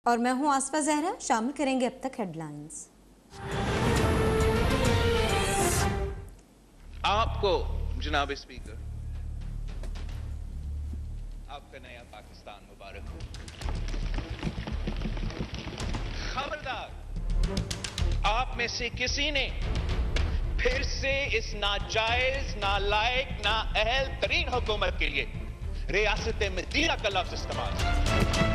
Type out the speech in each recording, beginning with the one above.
और मैं हूं आसफा जहरा। शामिल करेंगे अब तक हेडलाइंस। आपको जनाब स्पीकर, आपका नया पाकिस्तान मुबारक हो। खबरदार, आप में से किसी ने फिर से इस नाजायज, नालायक, नाअहल तरीन हुकूमत के लिए रियासत मदीना का लफ्ज इस्तेमाल किया।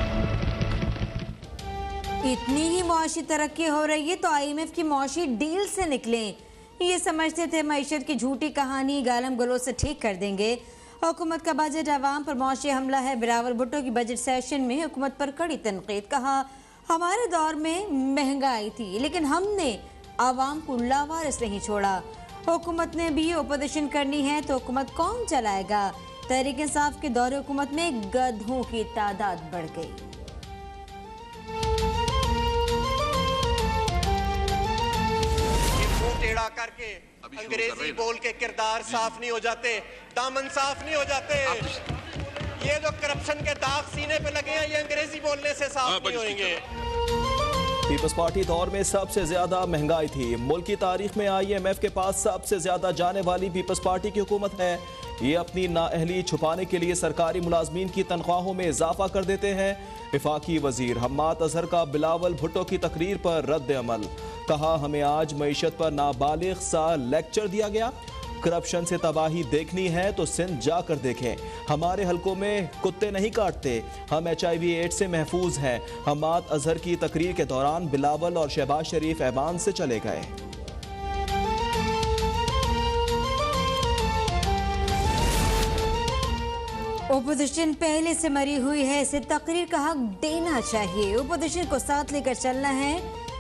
इतनी ही मुआशी तरक्की हो रही है तो IMF की मुआशी डील से निकलें, ये समझते थे मईशत की झूठी कहानी गालम गलों से ठीक कर देंगे। हुकूमत का बजट अवाम पर मुआशी हमला है। बिलावल भुट्टो की बजट सेशन में हुकूमत पर कड़ी तनकीद। कहा, हमारे दौर में महंगाई थी लेकिन हमने आवाम को लावारिस नहीं छोड़ा। हुकूमत ने भी ओपोजिशन करनी है तो हुकूमत कौन चलाएगा। तहरीक इंसाफ के दौरे हुकूमत में गधों की तादाद बढ़ गई। टेढ़ा करके अंग्रेजी बोल के किरदार साफ नहीं हो जाते, दामन साफ नहीं हो जाते। ये जो करप्शन के दाग सीने पे लगे हैं ये अंग्रेजी बोलने से साफ नहीं होंगे। पीपल्स पार्टी दौर में सबसे ज्यादा महंगाई थी। मुल्क की तारीख में IMF के पास सबसे ज्यादा जाने वाली पीपल्स पार्टी की हुकूमत है। ये अपनी नाअहली छुपाने के लिए सरकारी मुलाजमीन की तनख्वाहों में इजाफा कर देते हैं। वफाकी वजीर हम्माद अजहर का बिलावल भुट्टो की तकरीर पर रद्द अमल। कहा, हमें आज मईशत पर नाबालिग सा लेक्चर दिया गया। करप्शन से तबाही देखनी है तो सिंध जाकर देखें। हमारे हलकों में कुत्ते नहीं काटते, हम HIV एड्स से महफूज हैं। हम्माद अजहर की तकरीर के दौरान बिलावल और शहबाज शरीफ ऐवान से चले गए। ओपोजिशन पहले से मरी हुई है, इसे तकरीर का हक देना चाहिए। ओपोजिशन को साथ लेकर चलना है।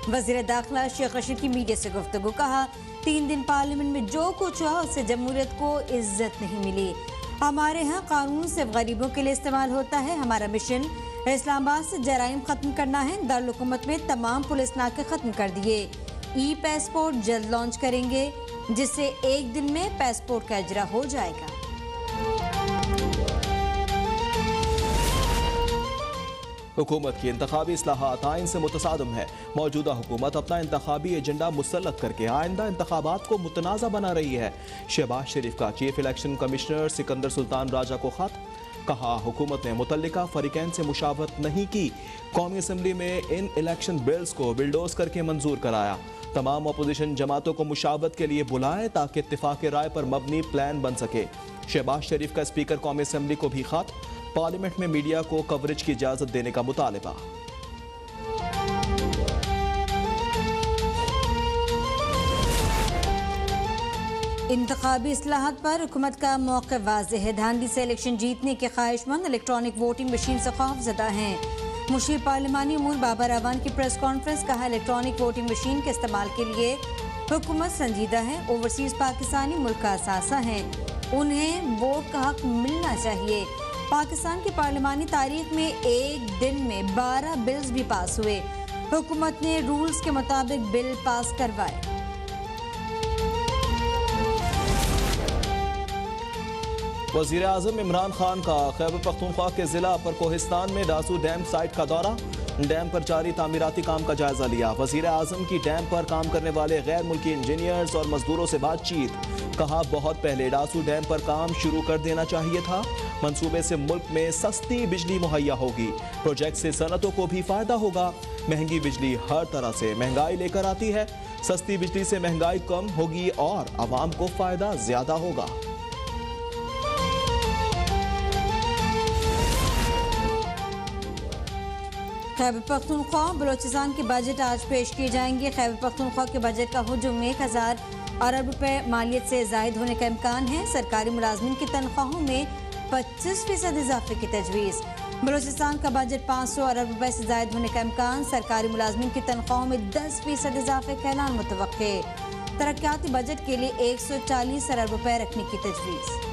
वज़ीर दाखिला शेख रशीद की मीडिया से गुफ्तगू। कहा, 3 दिन पार्लियामेंट में जो कुछ हुआ उससे जमहूरियत को इज्जत नहीं मिली। हमारे यहाँ कानून सिर्फ गरीबों के लिए इस्तेमाल होता है। हमारा मिशन इस्लामाबाद से जराइम खत्म करना है। दारुल हुकूमत में तमाम पुलिस नाके खत्म कर दिए। पासपोर्ट जल्द लॉन्च करेंगे जिससे एक दिन में पासपोर्ट का इजरा हो जाएगा। हुकूमत की इंतखाबी इस्लाहात आइन से मुतसादम है। मौजूदा हुकूमत अपना इंतखाबी एजेंडा मुसल्लत करके आइंदा इंतखाबात को मुतनाज़ा बना रही है। शहबाज शरीफ का chief election commissioner Sikandar Sultan Raja को खत। कहा, हुकूमत ने मुतल्लिका फरीकैन से मुशावरत नहीं की। कौमी असम्बली में इन इलेक्शन बिल्स को बिल्डोज करके मंजूर कराया। तमाम अपोजिशन जमातों को मुशावरत के लिए बुलाए ताकि इत्तिफाक राय पर मबनी प्लान बन सके। शहबाज शरीफ का स्पीकर कौमी असम्बली को भी खत। पार्लियामेंट में मीडिया को कवरेज की इजाजत देने का मुतालबा। इंतखाबी इस्लाहात पर हुकूमत का मौक़िफ़ वाज़ेह है। धांधली से इलेक्शन जीतने के ख्वाहिशमंद इलेक्ट्रॉनिक वोटिंग मशीन से खौफज़दा हैं। मुशीर पार्लिमानी उमूर बाबर अवान की प्रेस कॉन्फ्रेंस। कहा, इलेक्ट्रॉनिक वोटिंग मशीन के इस्तेमाल के लिए हुकूमत संजीदा है। ओवरसीज़ पाकिस्तानी मुल्क का असासा हैं, उन्हें वोट का हक मिलना चाहिए। पाकिस्तान की पार्लिमानी तारीख में एक दिन में 12 बिल्स भी पास हुए। हुकूमत ने रूल्स के मुताबिक बिल पास करवाए। वज़ीर आज़म इमरान खान का खैबर पख्तूनख्वा के ज़िला पर कोहिस्तान में डासू डैम साइट का दौरा। डैम पर जारी तामीराती काम का जायजा लिया। वज़ीर आज़म की डैम पर काम करने वाले गैर मुल्की इंजीनियर्स और मजदूरों से बातचीत। कहा, बहुत पहले डासू डैम पर काम शुरू कर देना चाहिए था। मंसूबे से मुल्क में सस्ती बिजली मुहैया होगी। प्रोजेक्ट से सनतों को भी फायदा होगा। महंगी बिजली हर तरह से महंगाई लेकर आती है। सस्ती बिजली से महंगाई कम होगी और आवाम को फायदा ज्यादा होगा। खैबर पख्तूनख्वा बलोचिस्तान के बजट आज पेश किए जाएंगे। खैबर पख्तूनख्वा के बजट का हुजूम 1000 अरब रुपए मालियत से जायद होने का इम्कान है। सरकारी मुलाजमीन की तनख्वाहों में 25% इजाफे की तजवीज़। बलोचिस्तान का बजट 500 अरब रुपए से जायद होने का इम्कान। सरकारी मुलाजमीन की तनख्वाहों में 10% इजाफे का ऐलान मुतवक्के। तरक्याती बजट के लिए 140 अरब रुपए रखने की तजवीज़।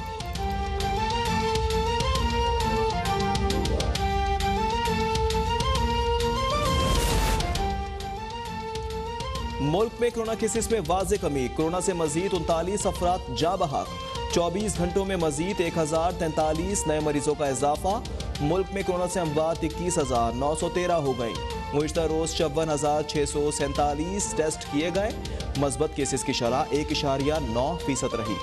मुल्क में कोरोना केसेस में वाज़े कमी। कोरोना से मजीद 39 अफराद जा बहक। 24 घंटों में मजीद 1043 नए मरीजों का इजाफा। मुल्क में कोरोना से अमवात 21,913 हो गई। गुज़िश्ता रोज़ 54,647 टेस्ट किए गए। मस्बत केसेस की शरह 1.9% रही।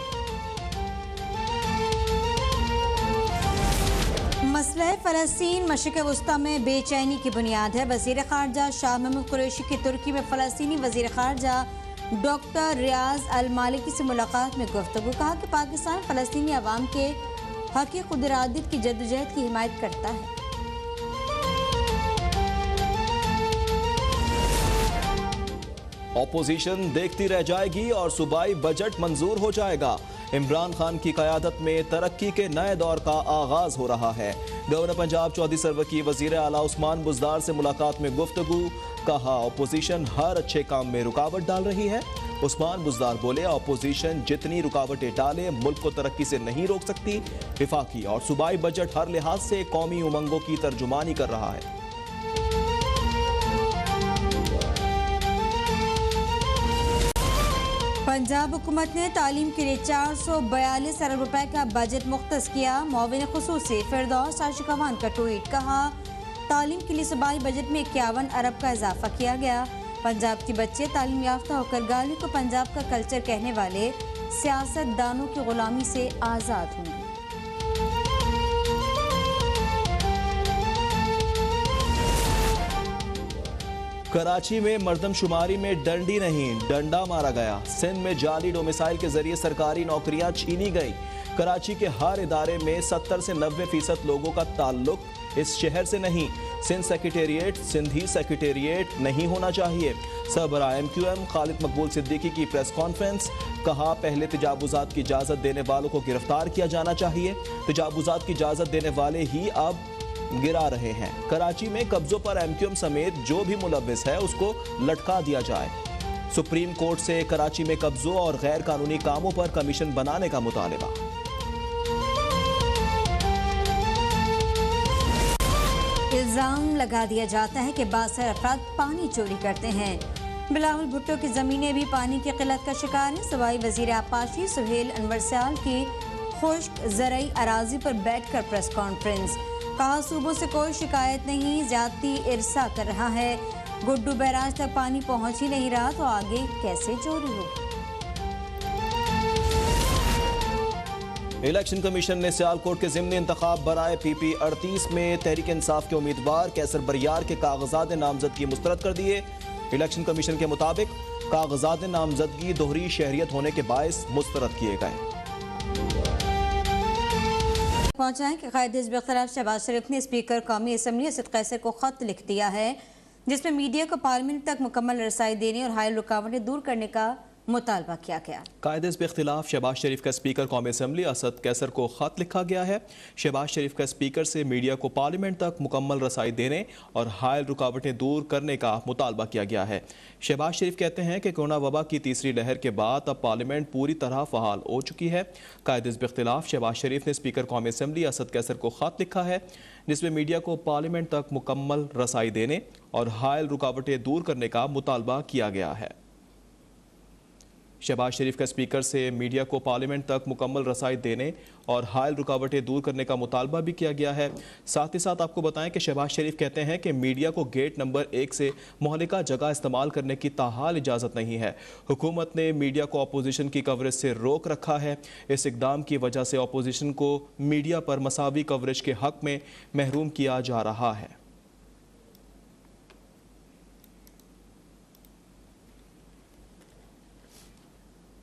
मसला फ़लस्तीन मशरिक़ वस्ता में बेचैनी की बुनियाद है। वज़ीर ख़ारजा शाह महमूद कुरैशी की तुर्की में फ़लस्तीनी वज़ीर ख़ारजा डॉक्टर रियाज अल मालिकी से मुलाकात में गुफ्तगू। कहा कि पाकिस्तान फ़लस्तीनी अवाम के हक़ ख़ुद-इरादत की जद्दोजहद की हिमायत करता है। ऑपोजिशन देखती रह जाएगी और सूबाई बजट मंजूर हो जाएगा। इमरान खान की क़यादत में तरक्की के नए दौर का आगाज हो रहा है। गवर्नर पंजाब चौधरी सरवर की वज़ीर आला उस्मान बुज़दार से मुलाकात में गुफ्तगू। कहा ऑपोजिशन हर अच्छे काम में रुकावट डाल रही है। उस्मान बुज़दार बोले ऑपोजिशन जितनी रुकावटें डाले मुल्क को तरक्की से नहीं रोक सकती। विफाकी और सूबाई बजट हर लिहाज से कौमी उमंगों की तर्जुमानी कर रहा है। पंजाब हुकूमत ने तालीम के लिए 442 अरब रुपए का बजट मुख्तस किया। मुआविन खुसूसी फिरदौस आशिकवान का ट्वीट। कहा तालीम के लिए सूबाई बजट में 51 अरब का इजाफा किया गया। पंजाब के बच्चे तालीम याफ्ता होकर गाली को पंजाब का कल्चर कहने वाले सियासतदानों की गुलामी से आज़ाद होंगे। कराची में मर्दमशुमारी में डंडी नहीं डंडा मारा गया। सिंध में जाली डोमिसाइल के जरिए सरकारी नौकरियां छीनी गई। कराची के हर इदारे में 70 से 90% लोगों का ताल्लुक इस शहर से नहीं। सिंध सेक्रेटेरिएट सिंधी सेक्रेटेरिएट नहीं होना चाहिए। सरबराह MQM खालिद मकबूल सिद्दीकी की प्रेस कॉन्फ्रेंस। कहा पहले तजावुजात की इजाज़त देने वालों को गिरफ्तार किया जाना चाहिए। तजावुजात की इजाज़त देने वाले ही अब गिरा रहे हैं। कराची में कब्जों पर MQM समेत जो भी मुलव्विस है उसको लटका दिया जाए। सुप्रीम कोर्ट से कराची में कब्जों और गैर कानूनी कामों पर कमीशन बनाने का मुतालबा। इल्जाम लगा दिया जाता है कि बासर अफराद पानी चोरी करते हैं। बिलावल भुट्टो की ज़मीनें भी पानी की किल्लत का शिकार हैं। सूबाई वज़ीर आपाशी सुहेल अनवर सयाल की खुश्क ज़रई अराजी पर बैठकर प्रेस कॉन्फ्रेंस। कहा सूबों से कोई शिकायत नहीं, ज़्यादती इरसा कर रहा है। गुड्डू बैराज तक पानी पहुंच ही नहीं रहा तो आगे कैसे चोरी होगी। इलेक्शन कमीशन ने सियालकोट के ज़िमनी इंतखाब बराए PP 38 में तहरीक इंसाफ के उम्मीदवार कैसर बरियार के कागजात नामजदगी मुस्तरद कर दिए। इलेक्शन कमीशन के मुताबिक कागजात नामजदगी दोहरी शहरियत होने के बायस मुस्तरद किए गए। पहुंचा है कि कायदे हिज़्ब इख्तिलाफ शहबाज शरीफ ने स्पीकर कौमी असम्बली असद कैसर को खत लिख दिया है जिसमें मीडिया को पार्लियामेंट तक मुकम्मल रसाई देने और हायल रुकावटें दूर करने का मुतालबा किया गया। कायदे हिज़्ब इख्तिलाफ शहबाज शरीफ का स्पीकर कौमी असम्बली असद कैसर को खत लिखा गया है। शहबाज शरीफ का स्पीकर से मीडिया को पार्लियामेंट तक मुकम्मल रसाई देने और हायल रुकावटें दूर करने का मुतालबा किया गया है। शहबाज शरीफ कहते हैं कि कोरोना वबा की तीसरी लहर के बाद अब पार्लियामेंट पूरी तरह फ़हाल हो चुकी है। कायदे हिज़्ब इख्तिलाफ शहबाज शरीफ ने स्पीकर कौमी असम्बली असद कैसर को खत लिखा है जिसमें मीडिया को पार्लियामेंट तक मुकम्मल रसाई देने और हायल रुकावटें दूर करने का मुतालबा किया गया है। शहबाज शरीफ का स्पीकर से मीडिया को पार्लियामेंट तक मुकम्मल रसाई देने और हायल रुकावटें दूर करने का मुतालबा भी किया गया है। साथ ही साथ आपको बताएं कि शहबाज शरीफ कहते हैं कि मीडिया को गेट नंबर 1 से मोहल्लिका जगह इस्तेमाल करने की ताहाल इजाज़त नहीं है। हुकूमत ने मीडिया को अपोजिशन की कवरेज से रोक रखा है। इस इकदाम की वजह से अपोजिशन को मीडिया पर मसावी कवरेज के हक़ में महरूम किया जा रहा है।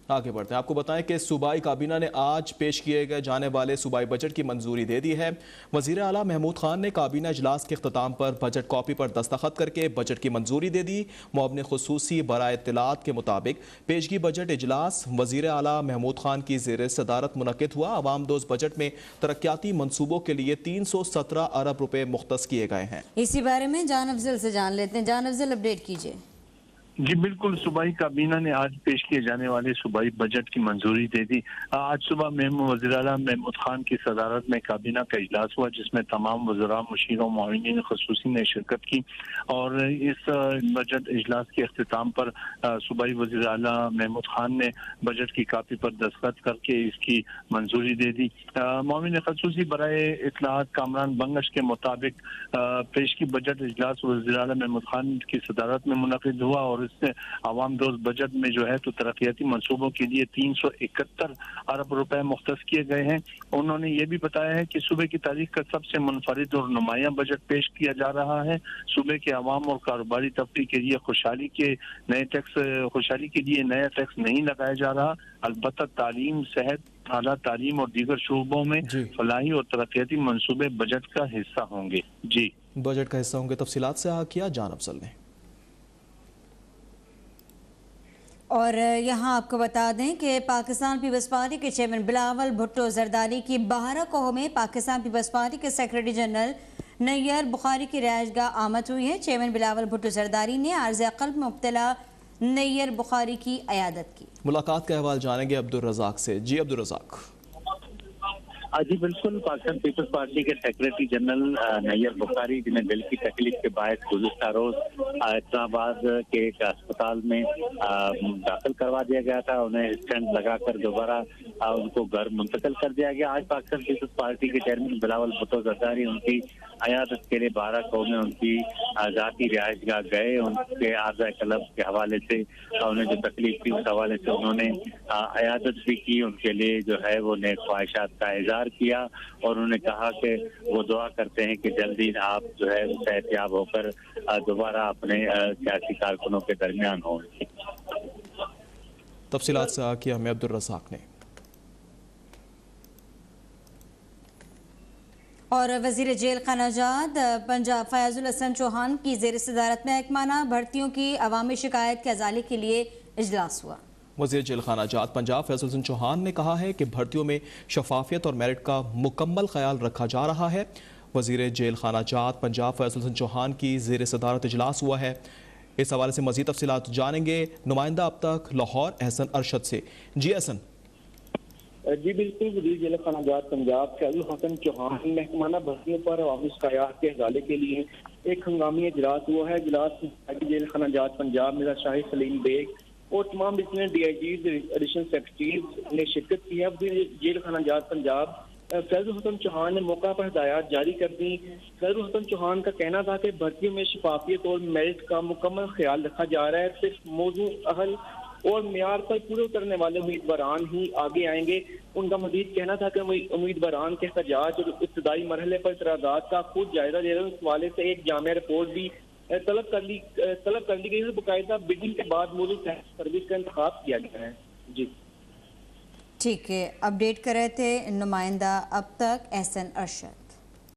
आगे बढ़ते हैं। आपको बताएं कि सूबाई काबीना ने आज पेश किए गए जाने वाले सूबाई बजट की मंजूरी दे दी है। वज़ीर आला महमूद खान ने काबीना इजलास के अख्ताम पर बजट कॉपी पर दस्तखत करके बजट की मंजूरी दे दी। मुआविन खुसूसी बराए इत्तलात के मुताबिक पेशगी बजट इजलास वज़ीर आला महमूद खान की ज़ेर सदारत मुनक़िद हुआ। अवाम दोस्त बजट में तरक्याती मनसूबों के लिए 317 अरब रुपए मुख्तस किए गए हैं। इसी बारे में जान अफजल से जान लेते हैं। जान अफजल अपडेट कीजिए। जी बिल्कुल, सूबाई काबीना ने आज पेश किए जाने वाले सूबाई बजट की मंजूरी दे दी। आज सुबह वज़ीर आला महमूद खान की सदारत में काबीना का इजलास हुआ, जिसमें तमाम वज़रा, मुशीरों, मुआविनीन ख़ुसूसी ने शिरकत की और इस बजट इजलास के अख्तिताम पर सूबाई वज़ीर आला महमूद खान ने बजट की कापी पर दस्तखत करके इसकी मंजूरी दे दी। मुआविन ख़ुसूसी बराए इत्तलाआत कामरान बंगश के मुताबिक पेश की बजट इजलास वज़ीर आला महमूद खान की सदारत में मुनक़िद हुआ और इससे आवाम दोस्त बजट में जो है तो तरक्याती मंसूबों के लिए 371 अरब रुपए मुख्तस किए गए हैं। उन्होंने ये भी बताया है कि सूबे की तारीख का सबसे मुनफरिद और नुमाया बजट पेश किया जा रहा है। सूबे के अवाम और कारोबारी तबके के लिए खुशहाली के लिए नया टैक्स नहीं लगाया जा रहा, अलबत्ता तालीम, सेहत, आला तालीम और दीगर शोबों में फलाही और तरक्याती मंसूबे बजट का हिस्सा होंगे। जी, बजट का हिस्सा होंगे। तफसीलात से किया जान अफजल ने। और यहाँ आपको बता दें कि पाकिस्तान पीपल्स पार्टी के चेयरमैन बिलावल भुट्टो जरदारी की बहराकोह में पाकिस्तान पीपल्स पार्टी के सेक्रेटरी जनरल नैयर बुखारी की रिहाइशगाह आमद हुई है। चेयरमैन बिलावल भुट्टो जरदारी ने आर्ज़ क़ल्ब में मुब्तला नैयर बुखारी की अयादत की। मुलाकात का अहवाल जानेंगे अब्दुल रज़ाक से। जी अब्दुल रज़ाक। जी बिल्कुल, पाकिस्तान पीपल्स पार्टी के सेक्रेटरी जनरल नैयर बुखारी, जिन्हें दिल की तकलीफ के बायस गुज़श्ता रोज इस्लामाबाद के एक अस्पताल में दाखिल करवा दिया गया था, उन्हें स्टेंट लगाकर दोबारा उनको घर मुंतकिल कर दिया गया। आज पाकिस्तान पीपल्स पार्टी के चेयरमैन बिलावल भुट्टो जरदारी उनकी अयादत के लिए बहराकोह में उनकी ज़ाती रिहाइशगाह गए। उनके आर्ज़ा क़ल्ब के हवाले से उन्हें जो तकलीफ थी उस हवाले से उन्होंने अयादत भी की, उनके लिए जो है वो नेक ख्वाहिशात का इज़हार किया और उन्होंने कहा कि वो दुआ करते हैं कि जल्दी आप जो है सेहतयाब होकर दोबारा अपने सियासी कारकुनों के दरमियान हों। तफसीलात से किया हमें अब्दुल रज़ाक ने। और वज़ीर जेल खानाजात पंजाब फयाजुल हसन चौहान की ज़ेर सदारत में महकमाना भर्तियों की अवामी शिकायत के अजाले के लिए इजलास हुआ। वज़ीर जेल खानाजात पंजाब फैसल हसन चौहान ने कहा है कि भर्तियों में शफाफियत और मेरिट का मुकम्मल ख्याल रखा जा रहा है। वज़ीर जेल खानाजात पंजाब फैसल हसन चौहान की ज़ेर सदारत इजलास हुआ है। इस हवाले से मज़ीद तफसीलात जानेंगे नुमाइंदा अब तक लाहौर एहसन अरशद से। जी एहसन। जी बिल्कुल, वज़ीर जेल खानाजात पंजाब फैजुल हसन चौहान महकमाना भर्तियों पर अवामी शिकायत के हवाले के लिए एक हंगामी इजलास हुआ है। इजलास में जेल खानाजात पंजाब मिर्जा शाहिद सलीम बेग और तमाम डिवीजनल DIGs, एडिशनल सेक्रेटरीज ने शिरकत की है। वज़ीर जेल खानाजात पंजाब फैजुल हसन चौहान ने मौका पर हिदायत जारी कर दी। फैजुल हसन चौहान का कहना था कि भर्तियों में शफाफियत और मेरिट का मुकम्मल ख्याल रखा जा रहा है। सिर्फ मौजू अहल और मेयार पर पूरे उतरने वाले उम्मीदवारान ही आगे आएंगे। उनका मजीद कहना था कि उम्मीदवारान के एहतजाज और इब्तदाई मरहले पर इतराज़ात का खुद जायजा ले रहे हैं। इस हवाले से एक जामिया रिपोर्ट भी तलब कर ली गई है। बाकायदा बिडिंग के बाद मौजूद सर्विस का इंतखाब किया गया है। जी ठीक है, अपडेट कर रहे थे नुमाइंदा अब तक एहसन अरशद।